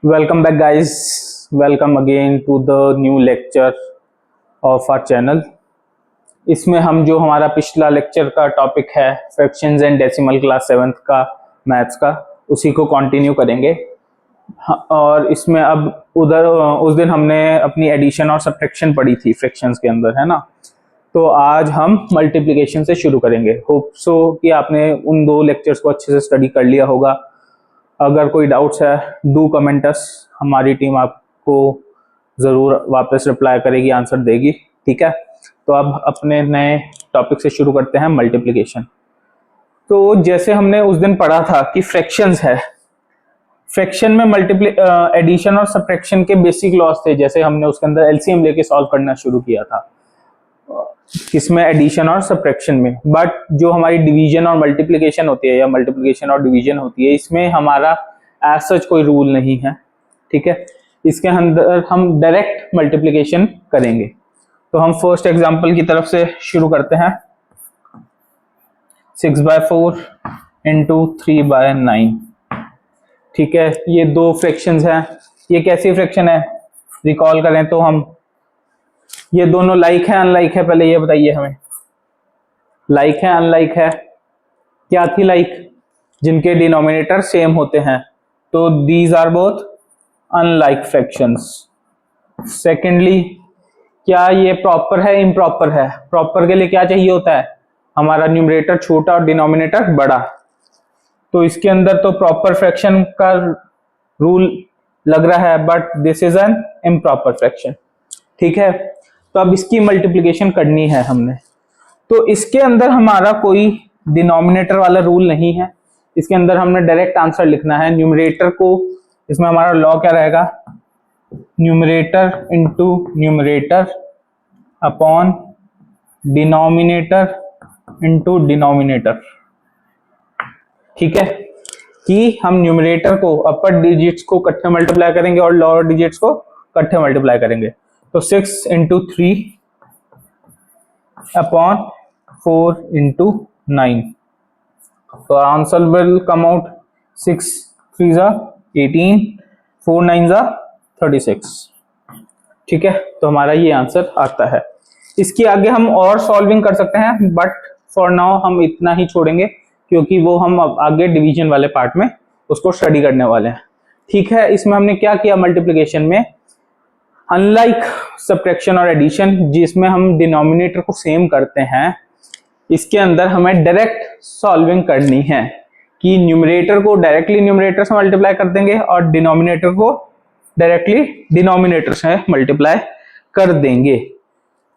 Welcome back, guys. Welcome again to the new lecture of our channel. इसमें हम जो हमारा पिछला लेक्चर का टॉपिक है fractions and decimal class 7th का मैथ्स का उसी को कंटिन्यू करेंगे। और इसमें अब उस दिन हमने अपनी एडिशन और सब्ट्रैक्शन पढ़ी थी फ्रैक्शंस के अंदर, है ना। तो आज हम मल्टीप्लिकेशन से शुरू करेंगे। होप सो कि आपने उन दो लेक्चर्स को अच्छे से स्टडी कर लिया होगा। अगर कोई डाउट्स है डू कमेंट अस, हमारी टीम आपको ज़रूर वापस रिप्लाई करेगी, आंसर देगी। ठीक है, तो अब अपने नए टॉपिक से शुरू करते हैं, मल्टीप्लिकेशन। तो जैसे हमने उस दिन पढ़ा था कि फ्रैक्शंस है, फ्रैक्शन में एडिशन और सब्ट्रैक्शन के बेसिक लॉज थे। जैसे हमने उसके अंदर एलसीएम लेके सॉल्व करना शुरू किया था, किसमें, एडिशन और सब्ट्रैक्शन में। बट जो हमारी डिवीजन और मल्टीप्लिकेशन होती है या मल्टीप्लिकेशन और डिवीजन होती है, इसमें हमारा एज सच कोई रूल नहीं है। ठीक है, इसके अंदर हम डायरेक्ट मल्टीप्लिकेशन करेंगे। तो हम फर्स्ट एग्जांपल की तरफ से शुरू करते हैं। 6/4 इंटू 3/9। ठीक है, ये दो फ्रैक्शंस हैं। ये कैसी फ्रैक्शन है, रिकॉल करें तो हम, ये दोनों लाइक है अनलाइक है, पहले ये बताइए हमें। लाइक है अनलाइक है? क्या थी लाइक? जिनके डिनोमिनेटर सेम होते हैं, तो these are both unlike fractions. Secondly, क्या ये प्रॉपर है इम्प्रॉपर है? प्रॉपर के लिए क्या चाहिए होता है, हमारा न्यूमरेटर छोटा और डिनोमिनेटर बड़ा। तो इसके अंदर तो प्रॉपर फ्रैक्शन का रूल लग रहा है, but this is an improper fraction. ठीक है, तो अब इसकी मल्टीप्लिकेशन करनी है हमने। तो इसके अंदर हमारा कोई डिनोमिनेटर वाला रूल नहीं है, इसके अंदर हमने डायरेक्ट आंसर लिखना है। न्यूमरेटर को, इसमें हमारा लॉ क्या रहेगा, numerator into numerator upon denominator into denominator. ठीक है, कि हम न्यूमरेटर को, अपर डिजिट्स को इकट्ठे मल्टीप्लाई करेंगे और लोअर डिजिट्स को इकट्ठे मल्टीप्लाई करेंगे। तो 6 into 3 upon 4 into 9. So our answer will come out 6 3s are 18, 4 9s are 36. ठीक है, तो हमारा ये आंसर आता है। इसकी आगे हम और सॉल्विंग कर सकते हैं, बट फॉर नाउ हम इतना ही छोड़ेंगे, क्योंकि वो हम अब आगे डिवीजन वाले पार्ट में उसको स्टडी करने वाले हैं। ठीक है, इसमें हमने क्या किया मल्टीप्लिकेशन में, अनलाइक सब्ट्रैक्शन और एडिशन जिसमें हम डिनोमिनेटर को सेम करते हैं, इसके अंदर हमें डायरेक्ट सॉल्विंग करनी है कि न्यूमरेटर को डायरेक्टली न्यूमरेटर से मल्टीप्लाई कर देंगे और डिनोमिनेटर को डायरेक्टली डिनोमिनेटर से मल्टीप्लाई कर देंगे।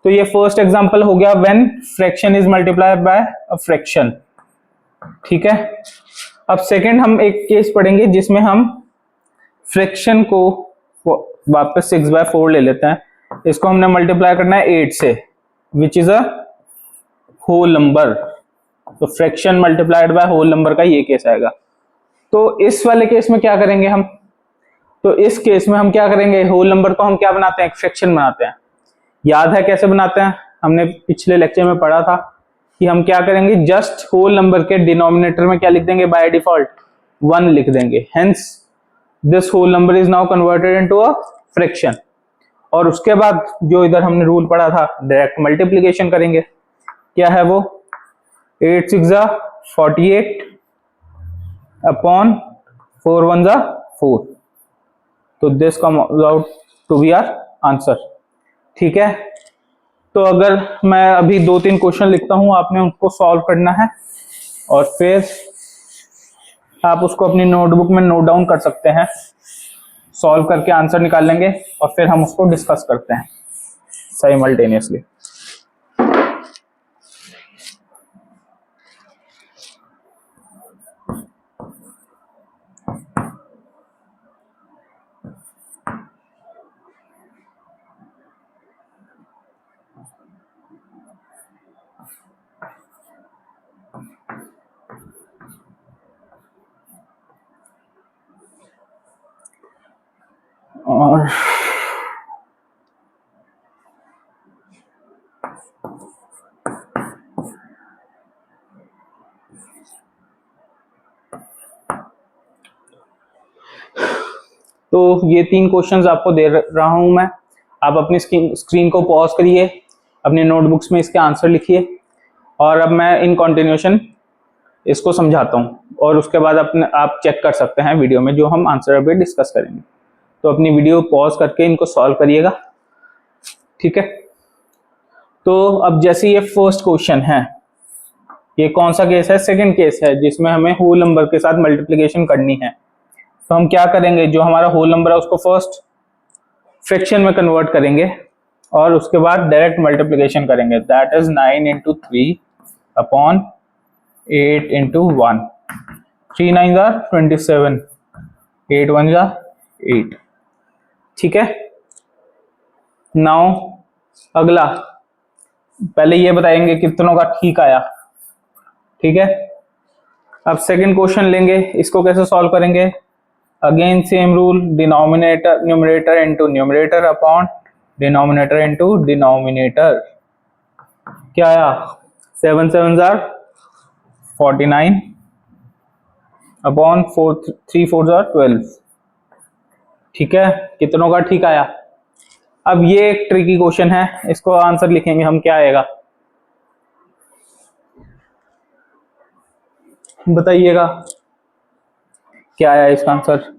तो ये फर्स्ट एग्जांपल हो गया, when fraction is multiplied by a fraction. ठीक है, अब सेकंड हम एक केस पढ़ेंगे जिसमें हम फ्रैक्शन को वापस 6/4 ले लेते हैं। इसको हमने मल्टीप्लाई करना है 8 से, which is a whole number. तो fraction multiplied by whole number का ये केस आएगा। तो इस वाले केस में क्या करेंगे हम, तो इस केस में हम क्या करेंगे, होल नंबर को हम क्या बनाते हैं, एक फ्रैक्शन बनाते हैं। याद है कैसे बनाते हैं, हमने पिछले लेक्चर में पढ़ा था कि हम क्या करेंगे, जस्ट होल नंबर के डिनोमिनेटर में क्या लिख देंगे, बाय डिफॉल्ट 1 लिख देंगे। Hence this whole number is now converted into a fraction. और उसके बाद जो इधर हमने रूल पढ़ा था, डायरेक्ट मल्टीप्लिकेशन करेंगे। क्या है वो, 8 6 48 अपॉन 4 1 4। तो this come out to be our answer. ठीक है, तो अगर मैं अभी 2-3 क्वेश्चन लिखता हूं, आपने उनको सॉल्व करना है और फिर आप उसको अपनी नोटबुक में नोट डाउन कर सकते हैं। सॉल्व करके आंसर निकाल लेंगे और फिर हम उसको डिस्कस करते हैं साइमल्टेनियसली। और तो ये 3 क्वेश्चंस आपको दे रहा हूं मैं, आप अपनी स्क्रीन को पॉज करिए, अपने नोटबुक्स में इसके आंसर लिखिए, और अब मैं इन कंटिन्यूएशन इसको समझाता हूं और उसके बाद अपने आप चेक कर सकते हैं वीडियो में जो हम आंसर अभी डिस्कस करेंगे। तो अपनी वीडियो पॉज करके इनको सॉल्व करिएगा, ठीक है। तो अब जैसे ये फर्स्ट क्वेश्चन है, ये कौन सा केस है? सेकंड केस है, जिसमें हमें होल नंबर के साथ मल्टीप्लिकेशन करनी है। तो हम क्या करेंगे, जो हमारा होल नंबर है उसको फर्स्ट फ्रैक्शन में कन्वर्ट करेंगे और उसके बाद डायरेक्ट मल्टीप्लिकेशन करेंगे, that is 9 into 3 upon 8 into 1, 3 9 jar 27, 8 1 jar 8, ठीक है। नाउ अगला, पहले ये बताएंगे कितनों का ठीक आया, ठीक है। अब सेकंड क्वेश्चन लेंगे, इसको कैसे सॉल्व करेंगे? Again same rule, denominator numerator into numerator upon denominator into denominator. क्या आया? 7 7 जार 49 अपॉन 3 4 जार 12, ठीक है। कितनों का ठीक आया? अब ये एक ट्रिकी क्वेश्चन है, इसको आंसर लिखेंगे हम, क्या आएगा बताइएगा, क्या आया इसका आंसर?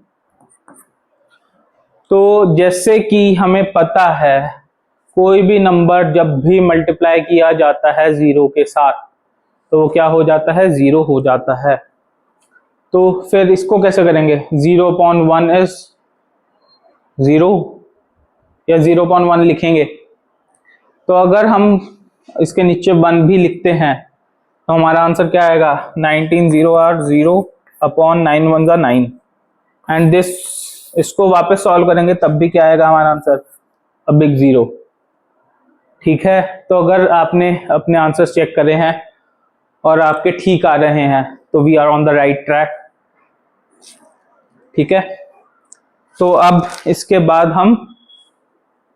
तो जैसे कि हमें पता है कोई भी नंबर जब भी मल्टीप्लाई किया जाता है जीरो के साथ तो वो क्या हो जाता है? जीरो हो जाता है। तो फिर इसको कैसे करेंगे? 0.1 इज 0 या 0.1 लिखेंगे। तो अगर हम इसके नीचे 1 भी लिखते हैं तो हमारा आंसर क्या आएगा? 19 0 आर 0 अपॉन 9 1 ज़ा 9 एंड दिस, इसको वापस सॉल्व करेंगे तब भी क्या आएगा हमारा आंसर? अ बिग जीरो, ठीक है। तो अगर आपने अपने आंसर्स चेक करे हैं और आपके ठीक आ रहे हैं तो we are on the right track, ठीक है। तो अब इसके बाद हम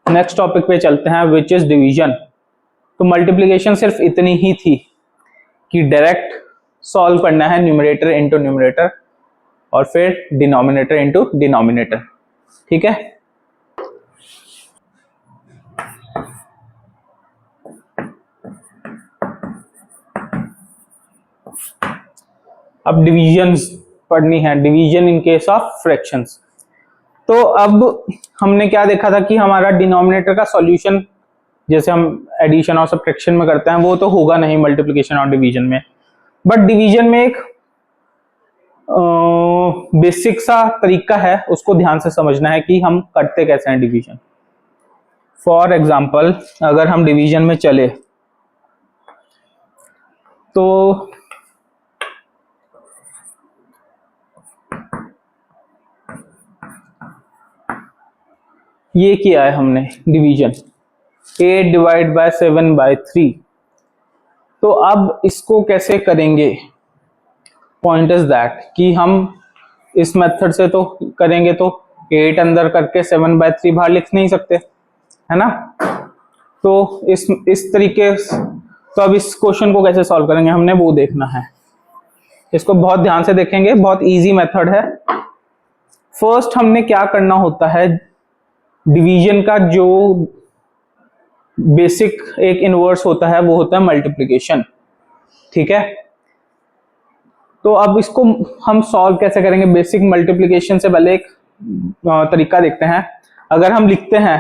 नेक्स्ट टॉपिक पे चलते हैं, विच इज डिवीजन। तो मल्टीप्लिकेशन सिर्फ इतनी ही थी कि डायरेक्ट सॉल्व करना है न्यूमरेटर इनटू न्यूमरेटर और फिर डिनोमिनेटर इनटू डिनोमिनेटर, ठीक है। अब डिवीजन पढ़नी है, division in case of fractions. तो अब हमने क्या देखा था कि हमारा डिनोमिनेटर का सॉल्यूशन जैसे हम एडिशन और सब्ट्रैक्शन में करते हैं वो तो होगा नहीं मल्टीप्लिकेशन और डिवीजन में, बट डिवीजन में एक बेसिक सा तरीका है, उसको ध्यान से समझना है कि हम करते कैसे हैं डिवीजन। फॉर एग्जाम्पल अगर हम डिवीजन में चले तो ये किया है हमने डिवीजन 8 डिवाइड बाय 7 बाय 3। तो अब इसको कैसे करेंगे? पॉइंट इज दैट कि हम इस मेथड से तो करेंगे तो 8 अंदर करके 7 बाय 3 बाहर लिख नहीं सकते, है ना। तो इस तरीके, तो अब इस क्वेश्चन को कैसे सॉल्व करेंगे हमने वो देखना है। इसको बहुत ध्यान से देखेंगे, बहुत इजी मेथड है। फर्स्ट हमने क्या करना होता है, डिवीजन का जो बेसिक एक इनवर्स होता है वो होता है मल्टीप्लिकेशन, ठीक है। तो अब इसको हम सॉल्व कैसे करेंगे? बेसिक मल्टीप्लिकेशन से पहले एक तरीका देखते हैं। अगर हम लिखते हैं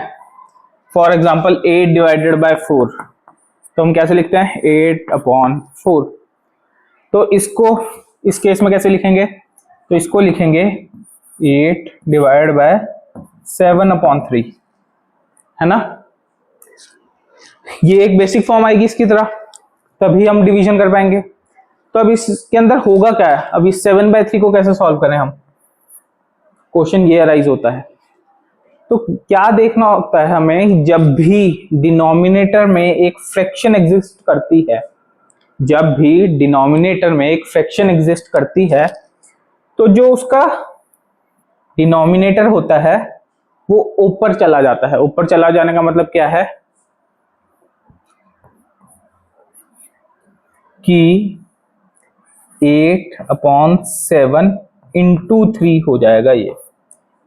फॉर एग्जांपल 8 डिवाइडेड बाय 4, तो हम कैसे लिखते हैं? 8 अपॉन 4। तो इसको इस केस में कैसे लिखेंगे? तो इसको लिखेंगे 8 डिवाइड बाय 7 अपॉन 3, है ना। ये एक बेसिक फॉर्म आएगी इसकी तरह, तभी हम डिवीजन कर पाएंगे। तो अब इसके अंदर होगा क्या है? अब इस 7 बाय 3 को कैसे सॉल्व करें हम? क्वेश्चन ये अराइज होता है। तो क्या देखना होता है हमें, जब भी डिनोमिनेटर में एक फ्रैक्शन एग्जिस्ट करती है, जब भी डिनोमिनेटर में एक फ्रैक्शन एग्जिस्ट करती है तो जो उसका डिनोमिनेटर होता है वो ऊपर चला जाता है। ऊपर चला जाने का मतलब क्या है कि 8 अपॉन 7 इंटू 3 हो जाएगा ये,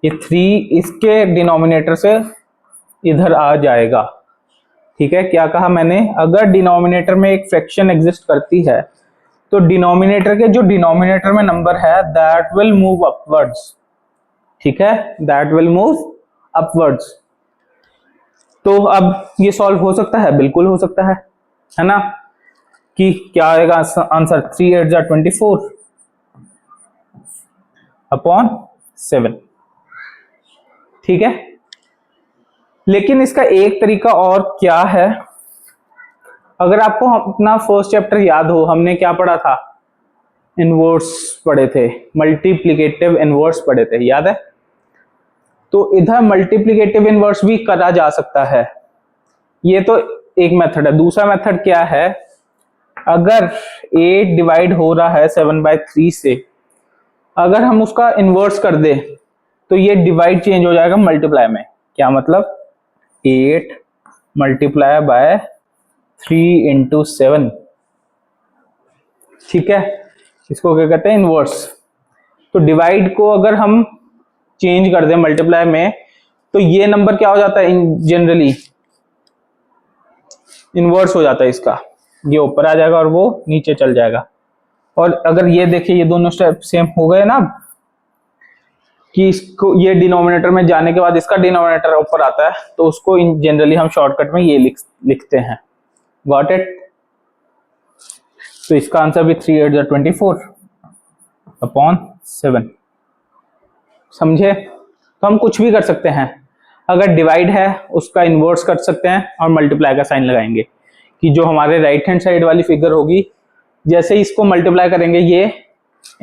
ये 3 इसके डिनोमिनेटर से इधर आ जाएगा। ठीक है, क्या कहा मैंने, अगर डिनोमिनेटर में एक फ्रैक्शन एग्जिस्ट करती है तो डिनोमिनेटर के जो डिनोमिनेटर में नंबर है दैट विल मूव अपवर्ड्स। ठीक है, दैट विल मूव अपवर्ड्स। तो अब ये सॉल्व हो सकता है, बिल्कुल हो सकता है ना, कि क्या आएगा आंसर 3 8 24 अपॉन 7। ठीक है, लेकिन इसका एक तरीका और क्या है, अगर आपको अपना फर्स्ट चैप्टर याद हो, हमने क्या पढ़ा था, इनवर्स पढ़े थे, मल्टीप्लिकेटिव इनवर्स पढ़े थे, याद है। तो इधर मल्टीप्लिकेटिव इनवर्स भी करा जा सकता है, ये तो एक मेथड है। दूसरा मेथड क्या है, अगर 8 डिवाइड हो रहा है 7/3 से, अगर हम उसका इनवर्स कर दे तो ये डिवाइड चेंज हो जाएगा मल्टीप्लाई में। क्या मतलब, 8 मल्टीप्लाई बाय 3 इंटू 7। ठीक है, इसको क्या कहते हैं, इनवर्स। तो डिवाइड को अगर हम चेंज कर दें मल्टीप्लाई में तो ये नंबर क्या हो जाता है, जनरली इनवर्स हो जाता है इसका, ये ऊपर आ जाएगा और वो नीचे चल जाएगा। और अगर ये देखिए, ये दोनों स्टेप सेम हो गए ना, कि इसको ये डिनोमिनेटर में जाने के बाद इसका डिनोमिनेटर ऊपर आता है, तो उसको जनरली हम शॉर्टकट में ये लिखते हैं। Got it. तो इसका आंसर भी 3 8 24 अपॉन 7। समझे। तो हम कुछ भी कर सकते हैं, अगर डिवाइड है उसका इनवर्स कर सकते हैं और मल्टीप्लाई का साइन लगाएंगे, कि जो हमारे राइट हैंड साइड वाली फिगर होगी, जैसे इसको मल्टीप्लाई करेंगे ये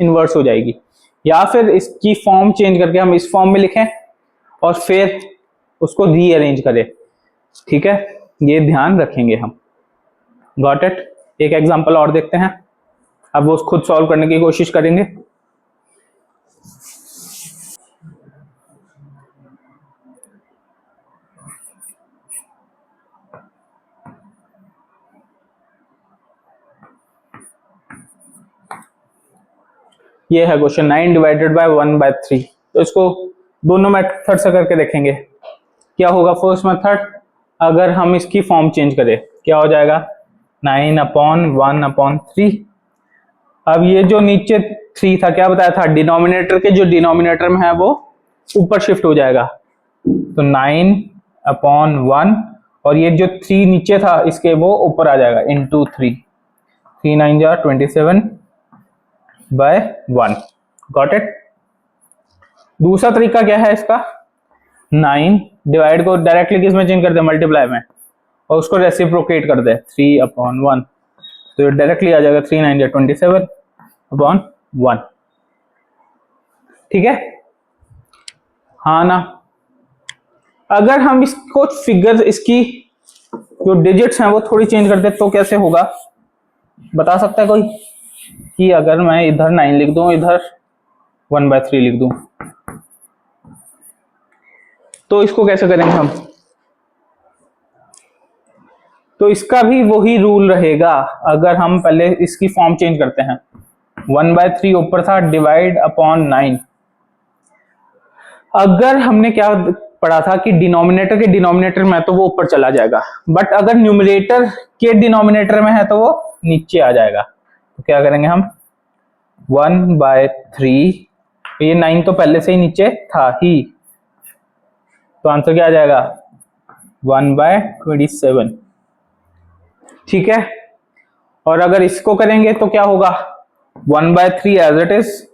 इनवर्स हो जाएगी, या फिर इसकी फॉर्म चेंज करके हम इस फॉर्म में लिखें और फिर उसको रीअरेंज करें। ठीक है, ये ध्यान रखेंगे हम। Got it. एक एग्जांपल और देखते हैं, अब वो खुद सॉल्व करने की कोशिश करेंगे। ये है क्वेश्चन 9 डिवाइडेड बाय 1/3। तो इसको दोनों मेथड से करके देखेंगे क्या होगा। फर्स्ट मेथड, अगर हम इसकी फॉर्म चेंज करें क्या हो जाएगा, 9/1/3। अब ये जो नीचे 3 था, क्या बताया था, डिनोमिनेटर के जो डिनोमिनेटर में है वो ऊपर शिफ्ट हो जाएगा, तो 9/1, और ये जो 3 नीचे था इसके वो ऊपर आ जाएगा इंटू 3। 3 9 27/1। Got it. दूसरा तरीका क्या है इसका, 9 डिवाइड को डायरेक्टली किस में चेंज कर दे, मल्टीप्लाई में, और उसको रेसिप्रोकेट कर दे 3/1, तो ये डायरेक्टली आ जाएगा 3 9 27/1। ठीक है, हाँ ना। अगर हम इसको फिगर, इसकी जो डिजिट्स हैं वो थोड़ी चेंज कर दे तो कैसे होगा, बता सकता है कोई, कि अगर मैं इधर 9 लिख दूं, इधर 1/3 लिख दूं, तो इसको कैसे करेंगे हम। तो इसका भी वही रूल रहेगा, अगर हम पहले इसकी फॉर्म चेंज करते हैं, 1/3 ऊपर था, डिवाइड अपॉन 9। अगर हमने क्या पढ़ा था कि डिनोमिनेटर के डिनोमिनेटर में तो वो ऊपर चला जाएगा, बट अगर न्यूमरेटर के डिनोमिनेटर में है तो वो नीचे आ जाएगा। तो क्या करेंगे हम, 1/3, ये 9 तो पहले से ही नीचे था ही, तो आंसर क्या आ जाएगा, 1/27। ठीक है, और अगर इसको करेंगे तो क्या होगा, 1/3 एज इट इज,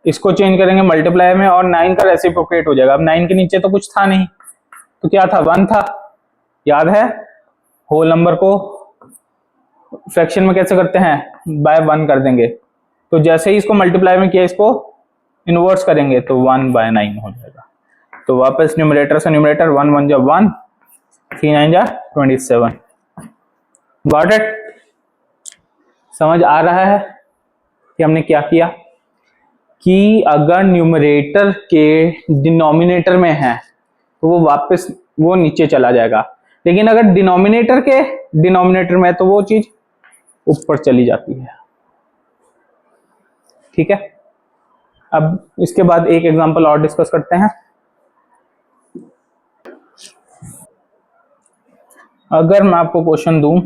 इसको चेंज करेंगे मल्टीप्लाई में और 9 का रेसिप्रोकेट हो जाएगा। अब 9 के नीचे तो कुछ था नहीं, तो क्या था, 1 था, याद है। होल नंबर को फ्रैक्शन में कैसे करते हैं, बाय 1 कर देंगे, तो जैसे ही इसको मल्टीप्लाई में किया, इसको इनवर्स करेंगे तो 1/9 हो जाएगा। तो वापस न्यूमरेटर से न्यूमरेटर, 1 1 जा 1, 3 9 जा 27। Got it. समझ आ रहा है कि हमने क्या किया, कि अगर न्यूमरेटर के डिनोमिनेटर में है तो वो वापस वो नीचे चला जाएगा, लेकिन अगर डिनोमिनेटर के डिनोमिनेटर में है तो वो चीज ऊपर चली जाती है। ठीक है, अब इसके बाद एक एग्जांपल और डिस्कस करते हैं। अगर मैं आपको क्वेश्चन दूं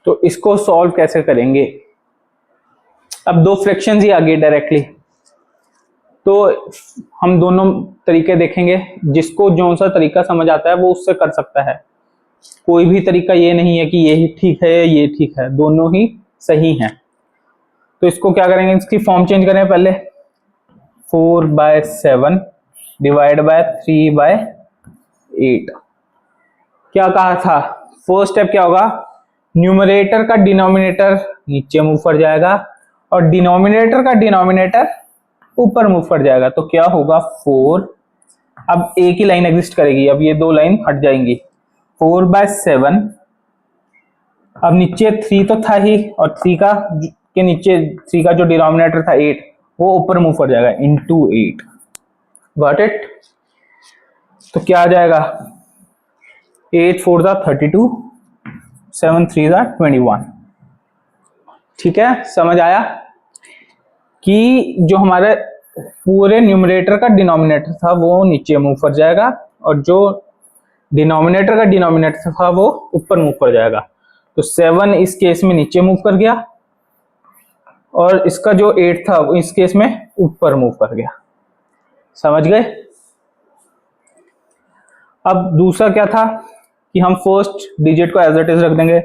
तो इसको सॉल्व कैसे करेंगे। अब दो फ्रैक्शंस ही आ गए डायरेक्टली, तो हम दोनों तरीके देखेंगे, जिसको जो सा तरीका समझ आता है वो उससे कर सकता है। कोई भी तरीका ये नहीं है कि ये ठीक है ये ठीक है, दोनों ही सही हैं। तो इसको क्या करेंगे, इसकी फॉर्म चेंज करें पहले। 4/7 डिवाइड बाय 3/8। क्या कहा था, फर्स्ट स्टेप क्या होगा, न्यूमरेटर का डिनोमिनेटर नीचे मूव कर जाएगा और डिनोमिनेटर का डिनोमिनेटर ऊपर मूव कर जाएगा। तो क्या होगा 4, अब एक ही लाइन एग्जिस्ट करेगी, अब ये दो लाइन हट जाएंगी। 4/7, अब नीचे 3 तो था ही, और 3 का के नीचे 3 का जो डिनोमिनेटर था 8, वो ऊपर मूव कर जाएगा इनटू 8। Got it. तो क्या आ जाएगा, 8 4 32, 7 3 21। ठीक है, समझ आया कि जो हमारे पूरे न्यूमरेटर का डिनोमिनेटर था वो नीचे मूव कर जाएगा, और जो डिनोमिनेटर का डिनोमिनेटर था वो ऊपर मूव कर जाएगा। तो 7 इस केस में नीचे मूव कर गया, और इसका जो 8 था वो इस केस में ऊपर मूव कर गया। समझ गए। अब दूसरा क्या था कि हम फर्स्ट डिजिट को एज इट इज रख देंगे,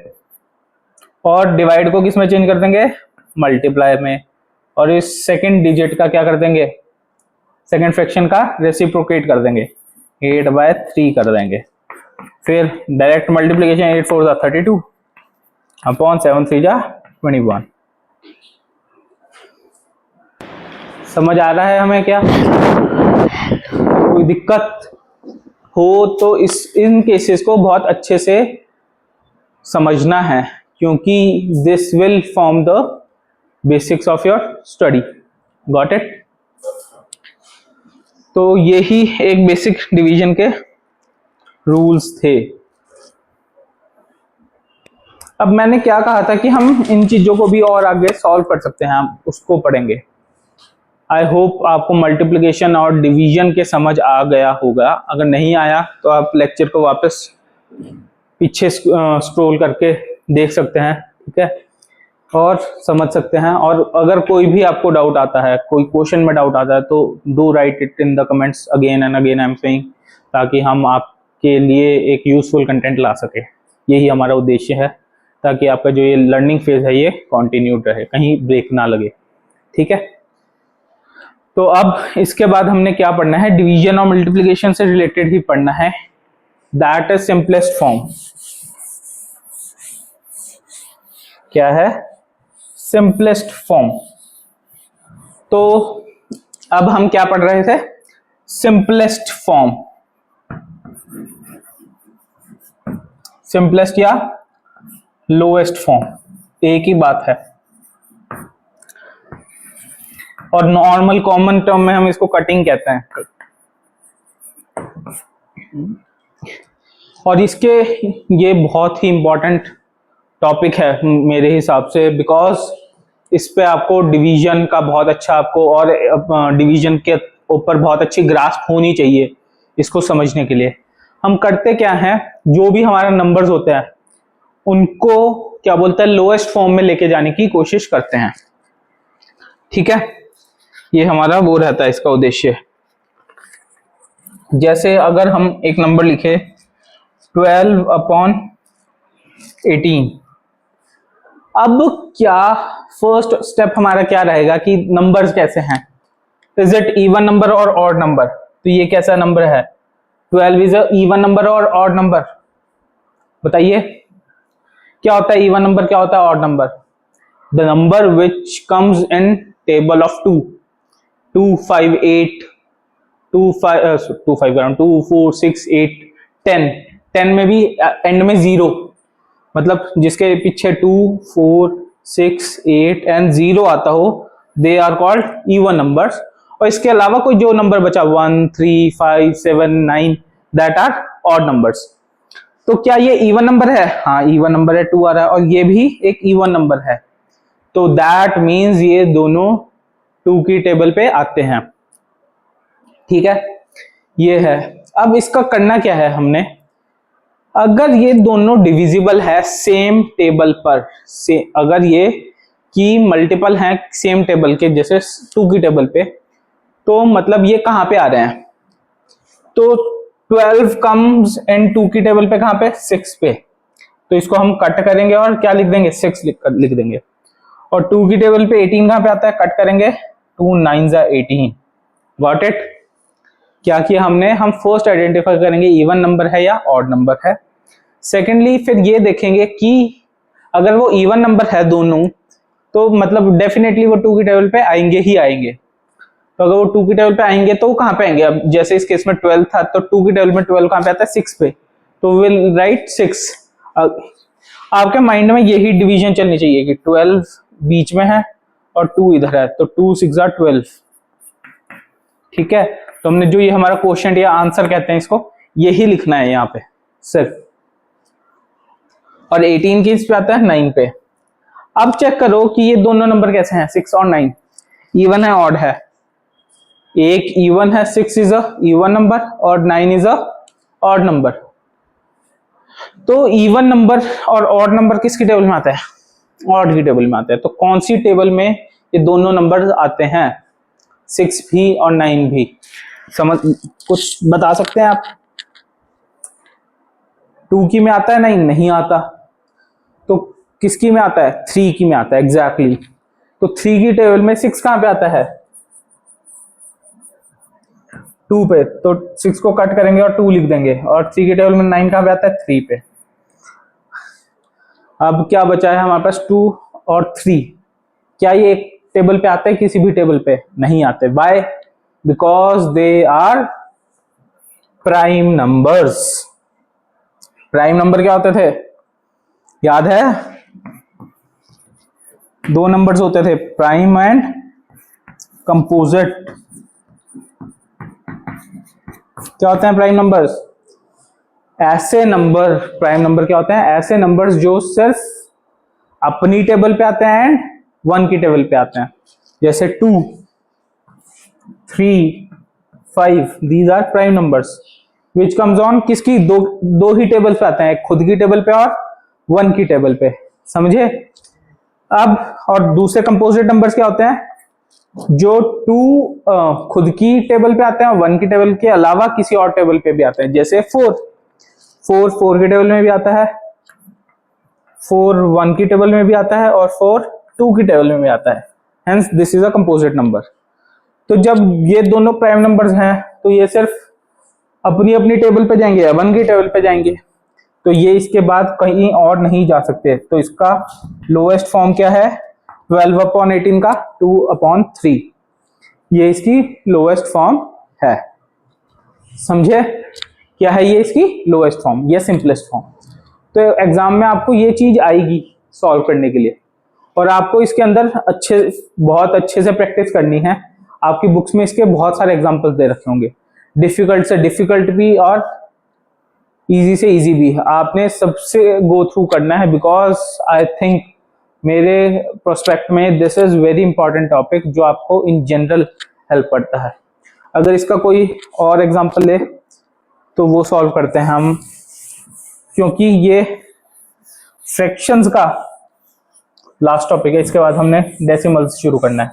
और डिवाइड को किस में चेंज कर देंगे, मल्टीप्लाई में, और इस सेकंड डिजिट का क्या कर देंगे, सेकंड फ्रैक्शन का रेसिप्रोकेट कर देंगे, 8/3 कर देंगे। फिर डायरेक्ट मल्टीप्लिकेशन, 8 4 32 अपॉन 7 3 21। समझ आ रहा है हमें क्या, कोई दिक्कत हो तो इन केसेस को बहुत अच्छे से समझना है, क्योंकि this will form the basics of your study. Got it. तो यही एक बेसिक डिवीजन के रूल्स थे। अब मैंने क्या कहा था कि हम इन चीजों को भी और आगे सॉल्व कर सकते हैं, हम उसको पढ़ेंगे। आई होप आपको मल्टीप्लिकेशन और डिवीजन के समझ आ गया होगा। अगर नहीं आया तो आप लेक्चर को वापस पीछे स्क्रॉल करके देख सकते हैं, ठीक है, और समझ सकते हैं। और अगर कोई भी आपको डाउट आता है, कोई क्वेश्चन में डाउट आता है, तो do right it in the comments again and again I am saying, ताकि हम आपके लिए एक यूजफुल कंटेंट ला सके। यही हमारा उद्देश्य है, ताकि आपका जो ये लर्निंग फेज है ये कंटिन्यूड रहे, कहीं ब्रेक ना लगे। ठीक है, तो अब इसके बाद हमने क्या पढ़ना है, डिवीजन और मल्टीप्लिकेशन से रिलेटेड ही पढ़ना है। That is simplest form. क्या है, सिंपलेस्ट फॉर्म। तो अब हम क्या पढ़ रहे थे, सिंपलेस्ट फॉर्म, सिंपलेस्ट या लोएस्ट फॉर्म, एक ही बात है। और नॉर्मल कॉमन टर्म में हम इसको कटिंग कहते हैं। और इसके ये बहुत ही इंपॉर्टेंट टॉपिक है मेरे हिसाब से, बिकॉज इस पे आपको डिवीजन का बहुत अच्छा आपको, और डिवीजन के ऊपर बहुत अच्छी ग्रास्प होनी चाहिए इसको समझने के लिए। हम करते क्या हैं, जो भी हमारा नंबर्स होते हैं उनको क्या बोलते हैं, लोएस्ट फॉर्म में लेके जाने की कोशिश करते हैं। ठीक है, ये हमारा वो रहता है, इसका उद्देश्य। जैसे अगर हम एक नंबर लिखे 12/18, अब क्या फर्स्ट स्टेप हमारा क्या रहेगा कि नंबर्स कैसे हैं, इज इट इवन नंबर और ऑड नंबर। तो ये कैसा नंबर है, 12 इज अ इवन नंबर और ऑड नंबर। बताइए क्या होता है इवन नंबर, क्या होता है odd number. The number which comes in table of 2, 2 5 8, 2 4 6 8 10, 10 में भी एंड में 0, मतलब जिसके पीछे 2 4 6 8 एंड 0 आता हो, they are called even numbers. और इसके अलावा कोई जो नंबर बचा 1 3 5 7 9, दैट आर ऑड नंबर्स। तो क्या ये इवन नंबर है, हाँ इवन नंबर है, 2 आ रहा है, और ये भी एक इवन नंबर है। तो दैट मीन्स ये दोनों 2 की टेबल पे आते हैं। ठीक है, ये है। अब इसका करना क्या है हमने, अगर ये दोनों डिविजिबल है सेम टेबल पर, अगर ये की मल्टीपल हैं सेम टेबल के, जैसे 2 की टेबल पे, तो मतलब ये कहाँ पे आ रहे हैं, तो 12 कम्स इन 2 की टेबल पे, कहाँ पे, 6 पे। तो इसको हम कट करेंगे और क्या लिख देंगे, 6 लिख देंगे। और 2 की टेबल पे 18 कहाँ पे आता है, कट करेंगे, 2 9 18। Got it. क्या किया हमने, हम फर्स्ट आइडेंटिफाई करेंगे इवन नंबर है या ऑड नंबर है। सेकेंडली फिर ये देखेंगे कि अगर वो इवन नंबर है दोनों, तो मतलब डेफिनेटली वो 2 की टेबल पे आएंगे ही आएंगे। तो अगर वो 2 की टेबल पे आएंगे तो वो कहाँ पे आएंगे, अब जैसे इस केस में 12 था, तो 2 की टेबल में 12 कहाँ पे आता है, 6 पे, तो विल राइट 6। आपके माइंड में यही डिवीजन चलनी चाहिए कि 12 बीच में है और 2 इधर है, तो 2 6 12। ठीक है, तो हमने जो ये हमारा क्वेश्चन या आंसर कहते हैं इसको, यही लिखना है यहाँ पे सिर्फ। और 18 किस पे आता है, 9 पे। अब चेक करो कि ये दोनों नंबर कैसे हैं, 6 और 9, इवन है ऑड है। एक इवन है, 6 इज अ इवन नंबर और 9 इज अ ऑड नंबर। तो इवन नंबर और ऑड नंबर किसकी टेबल में आता है, ऑड की टेबल में आता है। तो कौन सी टेबल में ये दोनों नंबर आते हैं, 6 भी और 9 भी, समझ कुछ बता सकते हैं आप। 2 की में आता है 9, नहीं आता, तो किसकी में आता है, 3 की में आता है, एग्जैक्टली। तो 3 की टेबल में 6 कहां पे आता है, 2 पे, तो 6 को कट करेंगे और 2 लिख देंगे। और 3 की टेबल में 9 कहां पे आता है, 3 पे। अब क्या बचा है हमारे पास, 2 और 3। क्या ये एक टेबल पे आते हैं, किसी भी टेबल पे नहीं आते। By, because they are prime numbers. Prime number क्या होते थे, याद है, 2 नंबर्स होते थे, प्राइम एंड कंपोजिट। क्या होते हैं प्राइम नंबर्स, ऐसे नंबर, प्राइम नंबर क्या होते हैं, ऐसे नंबर्स जो सिर्फ अपनी टेबल पे आते हैं एंड 1 की टेबल पे आते हैं। जैसे 2 3 5, these are prime numbers which comes on किसकी, दो ही टेबल पे आते हैं, एक खुद की टेबल पे और 1 की टेबल पे, समझे। अब और दूसरे कंपोजिट नंबर्स क्या होते हैं, जो 2 खुद की टेबल पे आते हैं और 1 की टेबल के अलावा किसी और टेबल पे भी आते हैं। जैसे 4 की टेबल में भी आता है, 4 1 की टेबल में भी आता है और 4 2 की टेबल में भी आता है। Hence this is a composite number. तो जब ये दोनों प्राइम नंबर्स हैं तो ये सिर्फ अपनी अपनी टेबल पे जाएंगे या 1 की टेबल पे जाएंगे, तो ये इसके बाद कहीं और नहीं जा सकते। तो इसका लोएस्ट फॉर्म क्या है, 12/18 का 2/3, ये इसकी लोएस्ट फॉर्म है। समझे, क्या है ये इसकी लोएस्ट फॉर्म, ये सिंपलेस्ट फॉर्म। तो एग्जाम में आपको ये चीज आएगी सॉल्व करने के लिए, और आपको इसके अंदर बहुत अच्छे से प्रैक्टिस करनी है। आपकी बुक्स में इसके बहुत सारे एग्जांपल्स दे रखे होंगे, डिफिकल्ट से डिफिकल्ट भी और इजी से इजी भी। आपने सबसे गो थ्रू करना है, बिकॉज आई थिंक मेरे प्रोस्पेक्ट में this is very important topic जो आपको इन जनरल हेल्प करता है। अगर इसका कोई और एग्जांपल ले तो वो सॉल्व करते हैं हम, क्योंकि ये फ्रैक्शंस का लास्ट टॉपिक है। इसके बाद हमने डेसिमल्स शुरू करना है,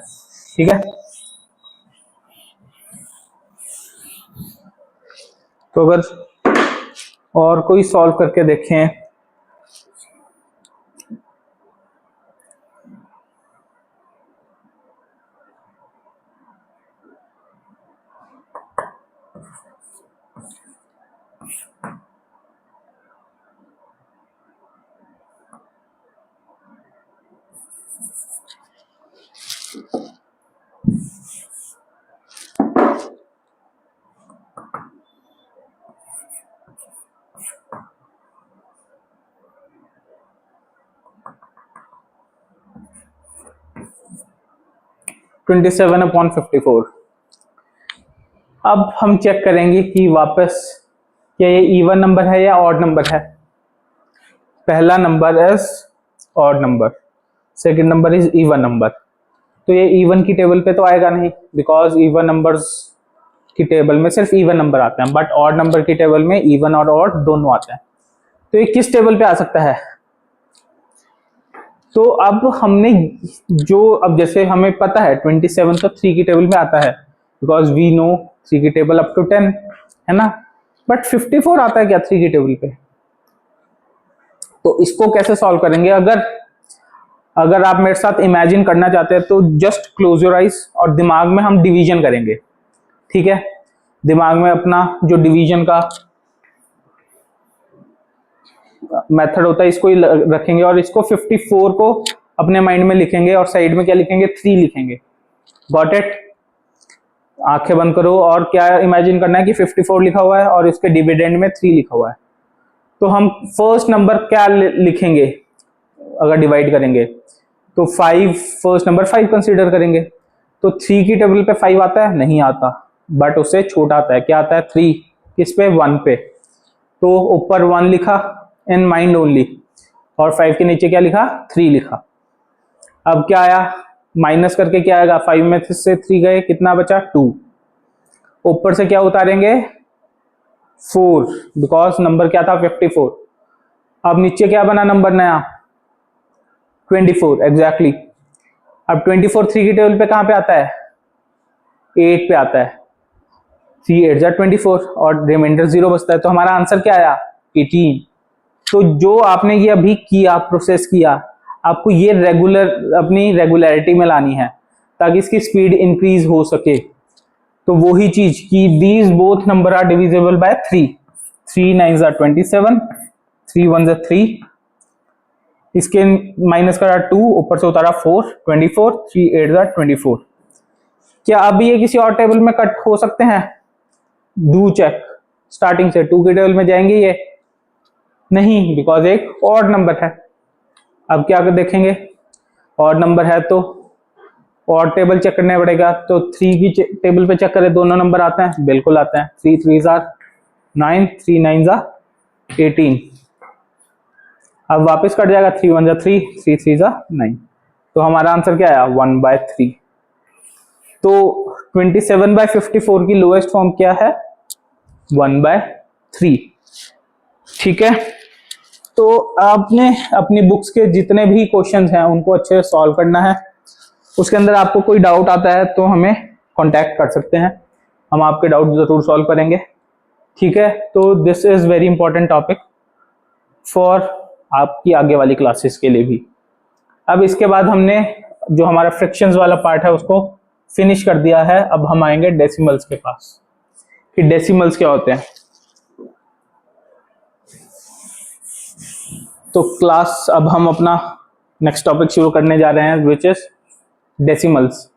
ठीक है। तो अगर और कोई सॉल्व करके देखें, (27/54). अब हम चेक करेंगे कि वापस क्या ये इवन नंबर है या ऑड नंबर है। पहला number is odd number, second number is even number. तो ये इवन की टेबल पे तो आएगा नहीं, बिकॉज इवन नंबर्स की टेबल में सिर्फ इवन नंबर आते हैं, बट ऑड नंबर की टेबल में इवन और ऑड दोनों आते हैं। तो ये किस टेबल पे आ सकता है? तो अब हमने अब जैसे हमें पता है 27 तो 3 की टेबल में आता है, बिकॉज वी नो 3 की टेबल अप टू 10 है ना, बट 54 आता है क्या 3 की टेबल पे? तो इसको कैसे सॉल्व करेंगे? अगर आप मेरे साथ इमेजिन करना चाहते हैं तो जस्ट क्लोज योर आइज और दिमाग में हम डिवीजन करेंगे, ठीक है? दिमाग में अपना जो डिवीजन का मेथड होता है इसको ही रखेंगे और इसको 54 को अपने माइंड में लिखेंगे और साइड में क्या लिखेंगे? 3 लिखेंगे। Got it? आंखें बंद करो और क्या इमेजिन करना है कि 54 लिखा हुआ है और इसके डिविडेंड में 3 लिखा हुआ है। तो हम फर्स्ट नंबर क्या लिखेंगे अगर डिवाइड करेंगे? तो 5, फर्स्ट नंबर 5 कंसीडर करेंगे। तो 3 की टेबल पे 5 आता है? नहीं आता, बट उससे छोटा आता है। क्या आता है? 3। किस पे? 1 पे। तो ऊपर 1 लिखा इन माइंड ओनली, और 5 के नीचे क्या लिखा? 3 लिखा। अब क्या आया? माइनस करके क्या आएगा? 5 में से 3 गए, कितना बचा? 2। ऊपर से क्या उतारेंगे? 4, बिकॉज नंबर क्या था? 54। अब नीचे क्या बना नंबर नया? 24, एग्जैक्टली। अब 24 3 की टेबल पे कहां पे आता है? 8 पे आता है। 3 8 जा 24 और रिमाइंडर 0 बचता है। तो हमारा आंसर क्या आया? 18। तो जो आपने ये अभी किया, प्रोसेस किया, आपको ये अपनी रेगुलरिटी में लानी है ताकि इसकी स्पीड इंक्रीज हो सके। तो वही चीज कि these both number are divisible by 3। 3 9s are 27, 3 1s are 3, इसके माइनस करा 2, ऊपर से उतारा 4, 24, 3 8s are 24। क्या अभी ये किसी और टेबल में कट हो सकते हैं? Do check. स्टार्टिंग से 2 के टेबल में जाएंगे ये? नहीं, बिकॉज एक ऑड नंबर है। अब क्या देखेंगे? ऑड नंबर है तो ऑड टेबल चेक करना पड़ेगा। तो 3 की टेबल पे चेक करें, दोनों नंबर आते हैं? बिल्कुल आते हैं। 3 3s are 9, 3 9s are 18। अब वापस कट जाएगा, 3 1s are 3, 3 3s are 9। तो हमारा आंसर क्या आया? 1/3। तो 27/54 की लोएस्ट फॉर्म क्या है? 1/3। ठीक है, तो आपने अपनी बुक्स के जितने भी क्वेश्चंस हैं उनको अच्छे से सॉल्व करना है। उसके अंदर आपको कोई डाउट आता है तो हमें कांटेक्ट कर सकते हैं, हम आपके डाउट जरूर सॉल्व करेंगे। ठीक है, तो this is very important topic for आपकी आगे वाली क्लासेस के लिए भी। अब इसके बाद हमने जो हमारा फ्रैक्शंस वाला पार्ट है उसको फिनिश कर दिया है। अब हम आएंगे डेसिमल्स के पास कि डेसिमल्स क्या होते हैं। तो क्लास अब हम अपना नेक्स्ट टॉपिक शुरू करने जा रहे हैं विच इज डेसिमल्स।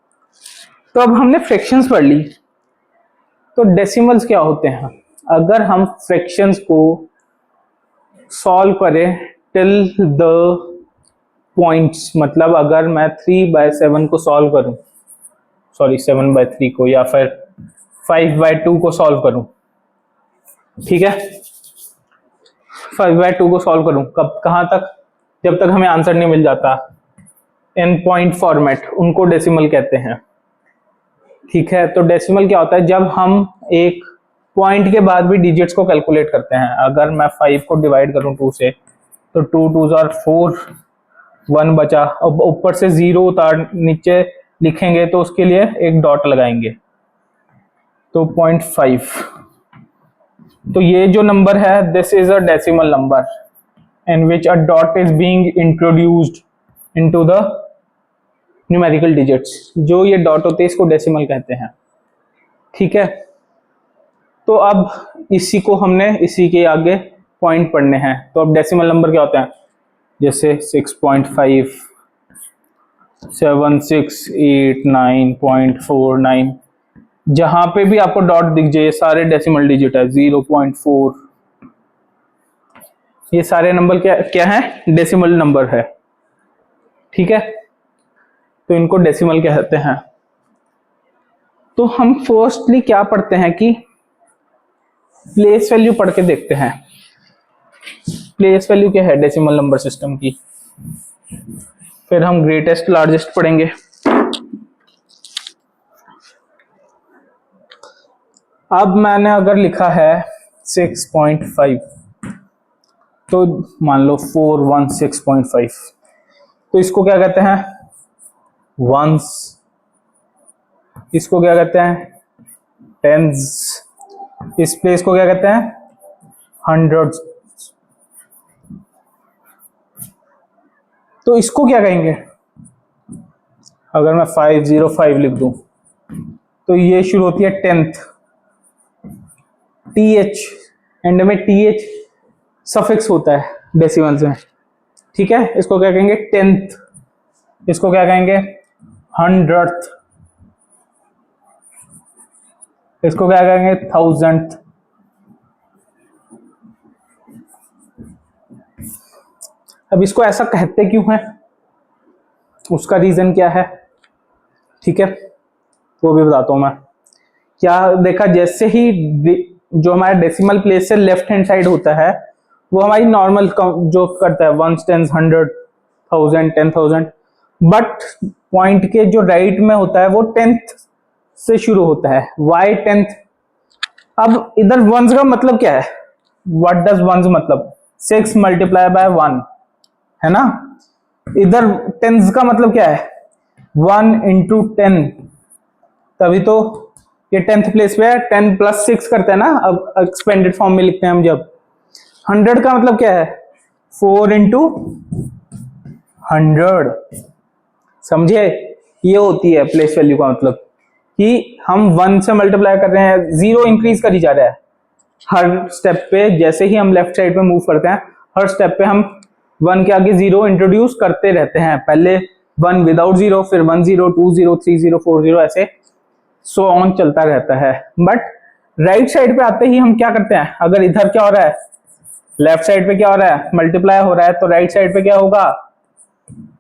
तो अब हमने फ्रैक्शंस पढ़ ली, तो डेसिमल्स क्या होते हैं? अगर हम फ्रैक्शंस को सॉल्व करें टिल द पॉइंट्स, मतलब अगर मैं 3/7 को सॉल्व करूं, सॉरी 7/3 को, या फिर 5/2 को सॉल्व करूं, ठीक है, 5/2 को सॉल्व करूं, कब कहां तक? जब तक हमें आंसर नहीं मिल जाता इन पॉइंट फॉर्मेट, उनको डेसिमल कहते हैं। ठीक है, तो डेसिमल क्या होता है? जब हम एक पॉइंट के बाद भी डिजिट्स को कैलकुलेट करते हैं। अगर मैं 5 को डिवाइड करूं 2 से, तो 2 2s are 4, 1 बचा। अब ऊपर से 0 उतार नीचे लिखेंगे तो उसके लिए एक डॉट लगाएंगे, तो 0.5। तो ये जो नंबर है, this is a decimal number in which a dot is being introduced into the numerical digits. जो ये डॉट होते हैं इसको डेसिमल कहते हैं। ठीक है, तो अब इसी को हमने इसी के आगे पॉइंट पढ़ने हैं। तो अब डेसिमल नंबर क्या होते हैं? जैसे 6.5, 7 6 8 9.49, जहां पे भी आपको डॉट दिख जाए सारे डेसिमल डिजिट है। 0.4, ये सारे नंबर क्या क्या है? डेसिमल नंबर है। ठीक है, तो इनको डेसिमल कहते हैं। तो हम फर्स्टली क्या पढ़ते हैं कि प्लेस वैल्यू पढ़ के देखते हैं। प्लेस वैल्यू क्या है डेसिमल नंबर सिस्टम की? फिर हम ग्रेटेस्ट लार्जेस्ट पढ़ेंगे। अब मैंने अगर लिखा है 6.5, तो मान लो 416.5, तो इसको क्या कहते हैं वंस, इसको क्या कहते हैं टेंस, इस प्लेस को क्या कहते हैं हंड्रेड्स। तो इसको क्या कहेंगे, अगर मैं 505 लिख दूं तो ये शुरू होती है 10th, TH एंड में TH सफिक्स होता है डेसिमल्स में, ठीक है। इसको क्या कहेंगे 10th, इसको क्या कहेंगे 100th, इसको क्या कहेंगे 1000th। अब इसको ऐसा कहते क्यों है, उसका रीजन क्या है, ठीक है, वो भी बताता हूं मैं। क्या देखा, जैसे ही जो हमारा डेसिमल प्लेस से लेफ्ट हैंड साइड होता है वो हमारी नॉर्मल जो करता है वंस, टेंस, 100, 1000, 10,000, बट पॉइंट के जो राइट में होता है वो 10th से शुरू होता है। Y 10th? अब इधर वंस का मतलब क्या है, व्हाट डज वंस मतलब 6 मल्टीप्लाई बाय 1 है ना। इधर टेंस का मतलब क्या है 1 into 10, तभी तो ये 10th प्लेस पे है। 10 + 6 करते हैं ना, अब एक्सपेंडेड फॉर्म में लिखते हैं हम जब। 100 का मतलब क्या है 4 into 100, समझे, ये होती है प्लेस वैल्यू का मतलब कि हम 1 से मल्टीप्लाई कर रहे हैं, 0 इंक्रीज करी जा रहा है हर स्टेप पे। जैसे ही हम लेफ्ट साइड पे मूव करते हैं हर स्टेप पे हम 1 के आगे 0 इंट्रोड्यूस करते रहते हैं, पहले 1 विदाउट 0, फिर 1 0, 2 0, 3 0, 4 0, ऐसे सो ऑन चलता रहता है। बट राइट साइड पे आते ही हम क्या करते हैं, अगर इधर क्या हो रहा है लेफ्ट साइड पे क्या हो रहा है मल्टीप्लाई हो रहा है, तो राइट साइड पे क्या होगा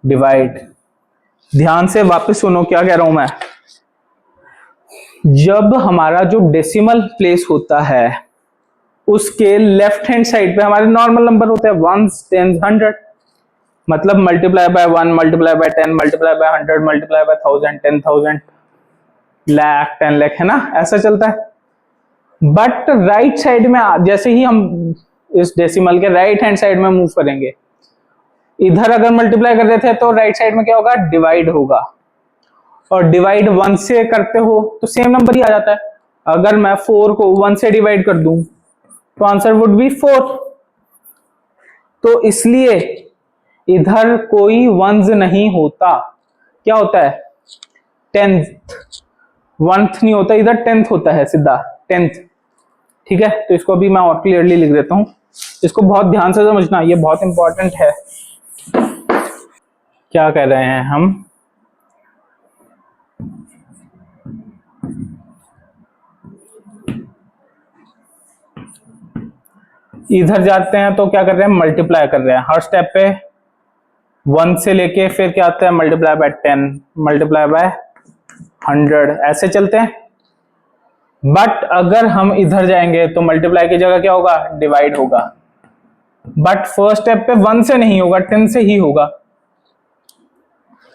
डिवाइड। ध्यान से वापस सुनो क्या कह रहा हूं मैं। जब हमारा जो डेसिमल प्लेस होता है उसके लेफ्ट हैंड साइड पे हमारे नॉर्मल नंबर होते हैं वंस, टेंस, 100, मतलब multiply by 1, multiply by 10, multiply by 100, multiply by 1000, 10,000, lakh, 10 lakh, है ना, ऐसा चलता है। बट राइट साइड में जैसे ही हम इस डेसिमल के राइट हैंड साइड में मूव करेंगे, इधर अगर मल्टीप्लाई कर रहे थे तो राइट साइड में क्या होगा डिवाइड होगा, और डिवाइड 1 से करते हो तो सेम नंबर ही आ जाता है। अगर मैं 4 को 1 से डिवाइड कर दूं तो आंसर वुड बी 4। तो इसलिए इधर कोई वंस नहीं होता, क्या होता है 10th, 1th नहीं होता, इधर 10th होता है सीधा 10th, ठीक है। तो इसको अभी मैं और क्लियरली लिख देता हूं, इसको बहुत ध्यान से समझना, ये बहुत इंपॉर्टेंट है। क्या कह रहे हैं हम, इधर जाते हैं तो क्या कर रहे हैं मल्टीप्लाई कर रहे हैं हर स्टेप पे 1 से लेके, फिर क्या आता है मल्टीप्लाई बाय 10, मल्टीप्लाई बाय 100, ऐसे चलते हैं। बट अगर हम इधर जाएंगे तो मल्टीप्लाई की जगह क्या होगा डिवाइड होगा, बट फर्स्ट स्टेप पे 1 से नहीं होगा 10 से ही होगा,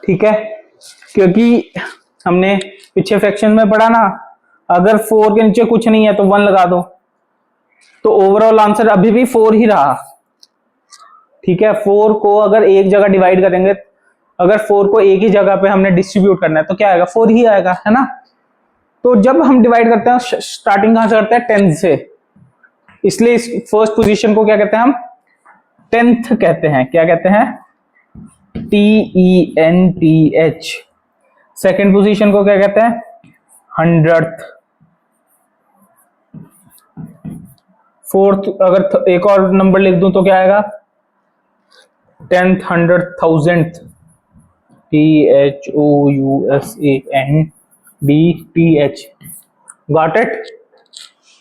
ठीक है। क्योंकि हमने पीछे फ्रैक्शन में पढ़ा ना, अगर 4 के नीचे कुछ नहीं है तो 1 लगा दो, तो ओवरऑल आंसर अभी भी 4 ही रहा, ठीक है। 4 को अगर एक जगह डिवाइड करेंगे, अगर 4 को एक ही जगह पे हमने डिस्ट्रीब्यूट करना है तो क्या आएगा 4 ही आएगा, है ना। तो जब हम डिवाइड करते हैं स्टार्टिंग कहां से करते हैं 10 से, इसलिए इस फर्स्ट पोजीशन को क्या कहते हैं हम 10th कहते हैं, क्या कहते हैं TENTH। सेकेंड पोजीशन को क्या कहते हैं 100th। फोर्थ अगर एक और नंबर लिख दूं तो क्या आएगा 10th, 100th, 1000th, THOUSANDTH, got it.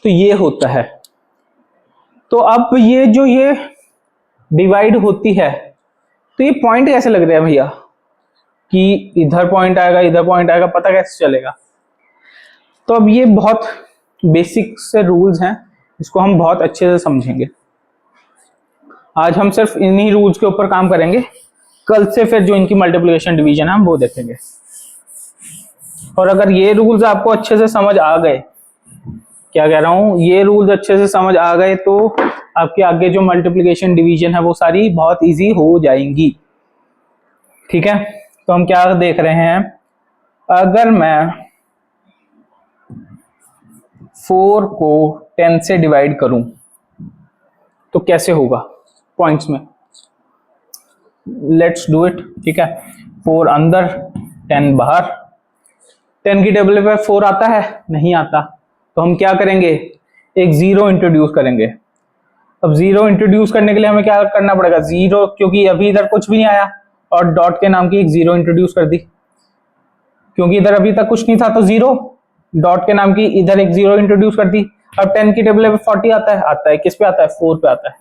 तो ये होता है। तो अब ये जो ये डिवाइड होती है, तो ये पॉइंट कैसे लग रहा है भैया कि इधर पॉइंट आएगा इधर पॉइंट आएगा, पता कैसे चलेगा। तो अब ये बहुत बेसिक से रूल्स हैं, इसको हम बहुत अच्छे से समझेंगे। आज हम सिर्फ इन्हीं रूल्स के ऊपर काम करेंगे, कल से फिर जो इनकी मल्टीप्लिकेशन डिवीजन है हम वो देखेंगे। और अगर ये रूल्स आपको अच्छे से समझ आ गए, क्या कह रहा हूं, ये रूल्स अच्छे से समझ आ गए तो आपके आगे जो मल्टीप्लिकेशन डिवीजन है वो सारी बहुत इजी हो जाएंगी। ठीक है, तो हम क्या देख रहे हैं, अगर मैं 4 को 10 से डिवाइड करूं तो कैसे होगा पॉइंट्स में। Let's do it. ठीक है, 4 अंदर 10 बाहर। 10 की टेबल पे 4 आता है, नहीं आता, तो हम क्या करेंगे, एक जीरो इंट्रोड्यूस करेंगे। अब जीरो इंट्रोड्यूस करने के लिए हमें क्या करना पड़ेगा, जीरो, क्योंकि अभी इधर कुछ भी नहीं आया और डॉट के नाम की एक जीरो इंट्रोड्यूस कर दी, क्योंकि इधर अभी तक कुछ नहीं था तो जीरो, डॉट के नाम की इधर एक जीरो इंट्रोड्यूस कर दी। अब 10 की टेबल पे 40 आता है, किस पे आता है, 4 पे आता है।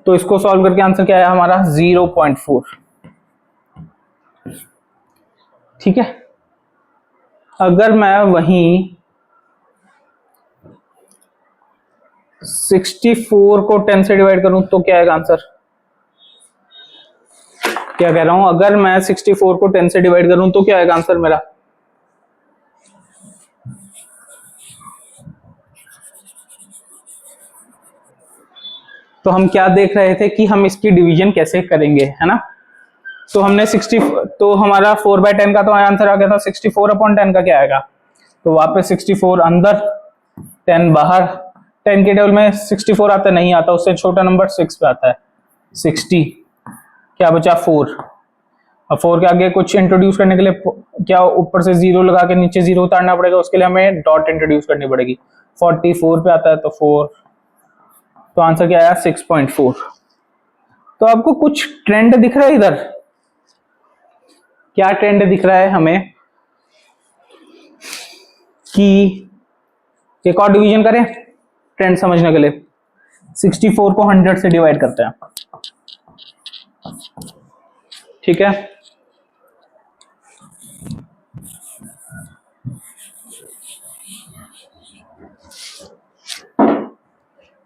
तो इसको सॉल्व करके आंसर क्या आया हमारा, 0.4। ठीक है, अगर मैं वहीं 64 को 10 से डिवाइड करूं तो क्या आएगा आंसर, क्या कह रहा हूं, अगर मैं 64 को 10 से डिवाइड करूं तो क्या आएगा आंसर मेरा, तो हम क्या देख रहे थे कि हम इसकी डिवीजन कैसे करेंगे, है ना। तो हमने 60, तो हमारा 4/10 का तो आंसर आ गया था, 64/10 का क्या आएगा, तो वापस 64 अंदर 10 बाहर। 10 के टेबल में 64 आता नहीं आता, उससे छोटा नंबर 6 पे आता है, 60, क्या बचा 4। अब 4 के आगे कुछ इंट्रोड्यूस करने के लिए क्या ऊपर से जीरो लगा के नीचे जीरो उतारना पड़ेगा, उसके लिए हमें डॉट इंट्रोड्यूस करनी पड़ेगी। 44 पे आता है तो 4, तो आंसर क्या आया 6.4। तो आपको कुछ ट्रेंड दिख रहा है इधर, क्या ट्रेंड दिख रहा है हमें कि एक और डिवीजन करें ट्रेंड समझने के लिए। 64 को 100 से डिवाइड करते हैं। ठीक है,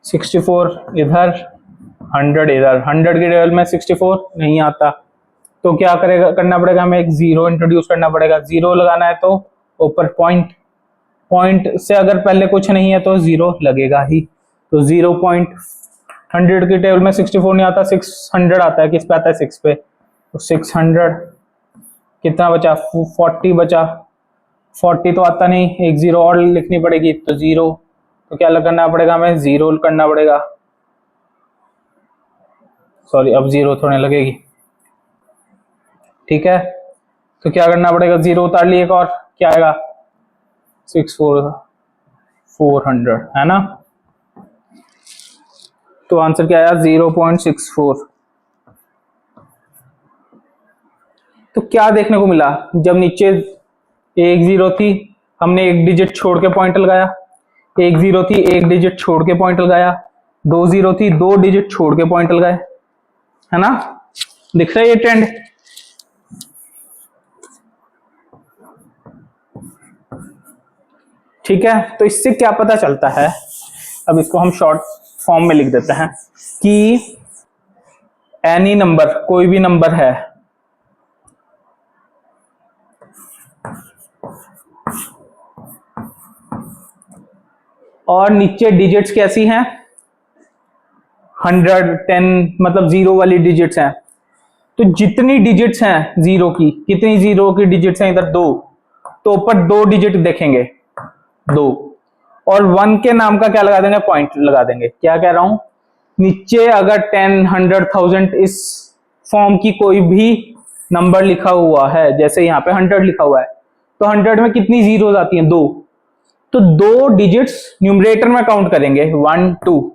सिक्सटी फोर इधर 100 इधर, 100 के टेबल में 64 नहीं आता, तो क्या करेगा, करना पड़ेगा हमें एक जीरो इंट्रोड्यूस करना पड़ेगा। जीरो लगाना है तो ऊपर पॉइंट, पॉइंट से अगर पहले कुछ नहीं है तो जीरो लगेगा ही, तो 0.100 की टेबल में 64 नहीं आता, 600 आता है, किस पे आता है, 6 पे, तो 600 कितना बचा, 40 बचा, 40 तो आता नहीं, एक जीरो और लिखनी पड़ेगी, तो जीरो, तो क्या करना पड़ेगा हमें, जीरो करना पड़ेगा, सॉरी अब जीरो थोड़े लगेगी। ठीक है, तो क्या करना पड़ेगा, जीरो उतार लिए एक और, क्या आएगा 400 है ना, तो आंसर क्या आया 0.64। तो क्या देखने को मिला, जब नीचे एक जीरो थी हमने एक डिजिट छोड़ के पॉइंट लगाया, एक जीरो थी एक डिजिट छोड़ के पॉइंट लगाया, दो जीरो थी दो डिजिट छोड़ के पॉइंट लगाए, है ना, दिख रहा है ये ट्रेंड। ठीक है, तो इससे क्या पता चलता है, अब इसको हम शॉर्ट फॉर्म में लिख देते हैं कि एनी नंबर, कोई भी नंबर है और नीचे डिजिट्स कैसी हैं, 100 10 मतलब जीरो वाली डिजिट्स हैं, तो जितनी डिजिट्स हैं जीरो की, कितनी जीरो की डिजिट्स हैं इधर, दो, तो ऊपर दो डिजिट देखेंगे, दो, और 1 के नाम का क्या लगा देंगे, पॉइंट लगा देंगे। क्या कह रहा हूं, नीचे अगर 10 100 1000 इस फॉर्म की कोई भी नंबर लिखा हुआ है, जैसे यहाँ पे 100 लिखा हुआ है, तो 100 में कितनी जीरोस आती हैं, दो, तो दो डिजिट्स न्यूमरेटर में काउंट करेंगे 1 2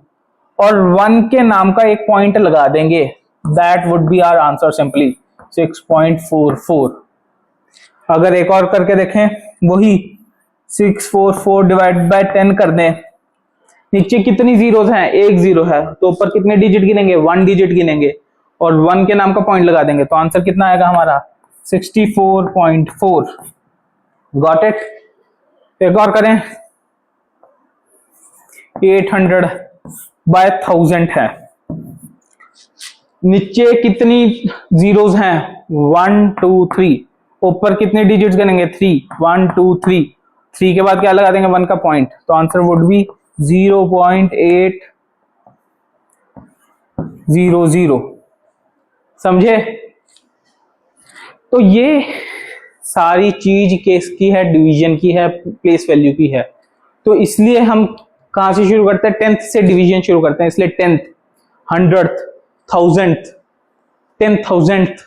और 1 के नाम का एक पॉइंट लगा देंगे, that would be our answer simply 6.44। अगर एक और करके देखें, वही 644 डिवाइड बाय 10 कर दें, नीचे कितनी जीरोस हैं, एक जीरो है, तो ऊपर कितने डिजिट गिनेंगे, 1 डिजिट गिनेंगे और 1 के नाम का पॉइंट लगा देंगे, तो आंसर कितना आएगा हमारा 64.4। Got it. एक और करें, 800 बाय 1000 है, नीचे कितनी जीरोस हैं? 1 2 3। ऊपर कितने डिजिट्स गिनेंगे? 3। 1 2 3। 3 के बाद क्या लगा देंगे? 1 का पॉइंट, तो आंसर वुड बी 0.800। समझे? तो ये सारी चीज किसकी है? डिवीजन की है, प्लेस वैल्यू की है। तो इसलिए हम कहां से शुरू करते हैं? 10th से डिवीजन शुरू करते हैं। इसलिए 10th, 100th, 1000th, 10,000th।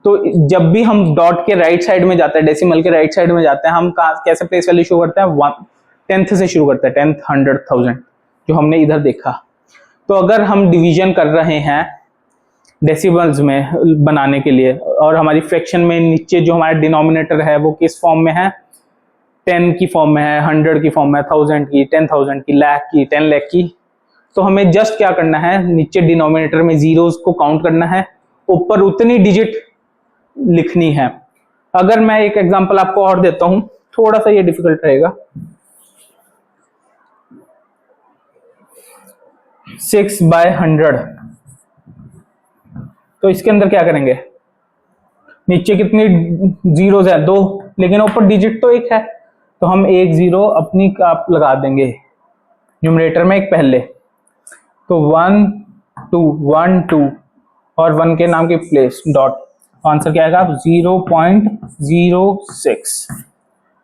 तो जब भी हम डॉट के राइट साइड में जाते हैं, डेसिमल के राइट साइड में जाते हैं, हम कैसे प्लेस वैल्यू शुरू करते हैं? 10th से शुरू करते हैं। 10th, 100th, 1000, जो हमने इधर देखा। तो अगर हम डिवीजन कर रहे हैं डेसिमल्स में बनाने के लिए, और हमारी फ्रैक्शन में नीचे जो हमारा डिनोमिनेटर है वो किस फॉर्म में है? 10 की फॉर्म में है, 100 की फॉर्म में है, 1000 की, 10,000 की, लाख की, 10 लाख की। तो हमें जस्ट क्या करना है? नीचे डिनोमिनेटर में जीरोस को काउंट करना है, ऊपर उतनी डिजिट लिखनी है। अगर मैं एक एग्जांपल आपको और देता हूं, थोड़ा सा ये डिफिकल्ट रहेगा। 6/100। तो इसके अंदर क्या करेंगे? नीचे कितनी जीरोस है? 2, लेकिन ऊपर डिजिट तो एक है, तो हम एक जीरो अपनी आप लगा देंगे न्यूमरेटर में एक पहले। तो 1 2 1 2 और 1 के नाम की प्लेस डॉट। आंसर क्या आएगा? 0.06।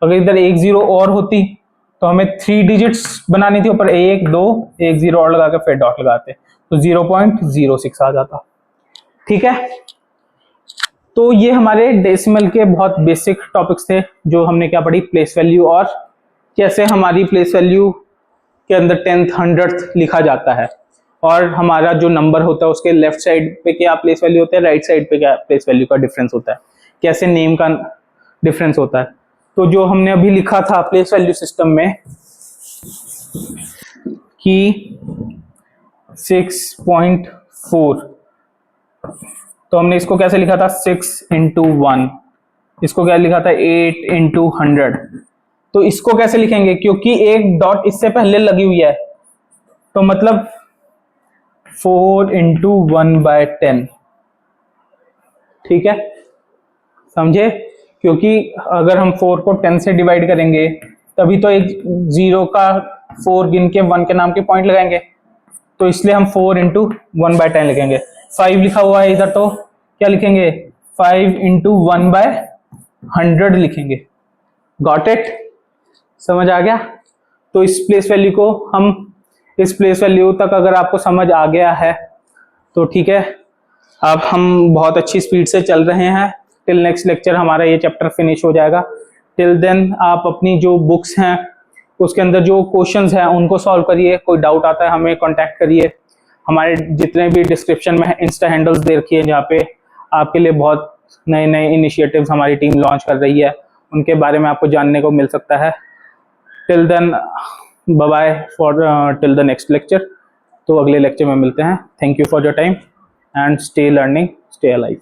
अगर इधर एक जीरो और होती तो हमें 3 डिजिट्स बनानी थी, ऊपर 1 2 एक जीरो और लगा के फिर डॉट लगाते, तो 0.06 आ जाता। ठीक है, तो ये हमारे डेसिमल के बहुत बेसिक टॉपिक्स थे, जो हमने क्या पढ़ी? प्लेस वैल्यू, और कैसे हमारी प्लेस वैल्यू के अंदर 10th 100th लिखा जाता है, और हमारा जो नंबर होता है उसके लेफ्ट साइड पे क्या प्लेस वैल्यू होता है, राइट साइड पे क्या प्लेस वैल्यू का डिफरेंस होता है, कैसे नेम का डिफरेंस होता है। तो जो हमने अभी लिखा था प्लेस वैल्यू सिस्टम में कि 6.4, तो हमने इसको कैसे लिखा था? 6 into 1। इसको क्या लिखा था? 8 into 100। तो इसको कैसे लिखेंगे? क्योंकि एक डॉट इससे पहले लगी हुई है, तो मतलब 4 into 1/10। ठीक है, समझे? क्योंकि अगर हम 4 को 10 से डिवाइड करेंगे तभी तो एक जीरो का 4 गिन के 1 के नाम के पॉइंट लगाएंगे, तो इसलिए हम 4 into 1/10 लिखेंगे। 5 लिखा हुआ है इधर, तो क्या लिखेंगे? 5 into 1/100 लिखेंगे। Got it? समझ आ गया? तो इस प्लेस वैल्यू को हम, इस प्लेस वैल्यू तक अगर आपको समझ आ गया है तो ठीक है, अब हम बहुत अच्छी स्पीड से चल रहे हैं। टिल नेक्स्ट लेक्चर हमारा ये चैप्टर फिनिश हो जाएगा। टिल देन आप अपनी जो बुक्स हैं उसके अंदर जो क्वेश्चंस हैं उनको सॉल्व करिए। कोई डाउट आता है हमें कांटेक्ट करिए। हमारे जितने भी डिस्क्रिप्शन में इंस्टा हैंडल्स दे रखी है जहाँ पे आपके लिए बहुत नए नए इनिशिएटिव्स हमारी टीम लॉन्च कर रही है, उनके बारे में आपको जानने को मिल सकता है। Till then bye bye for till the next lecture. तो अगले लेक्चर में मिलते हैं। Thank you for your time and stay learning, stay alive.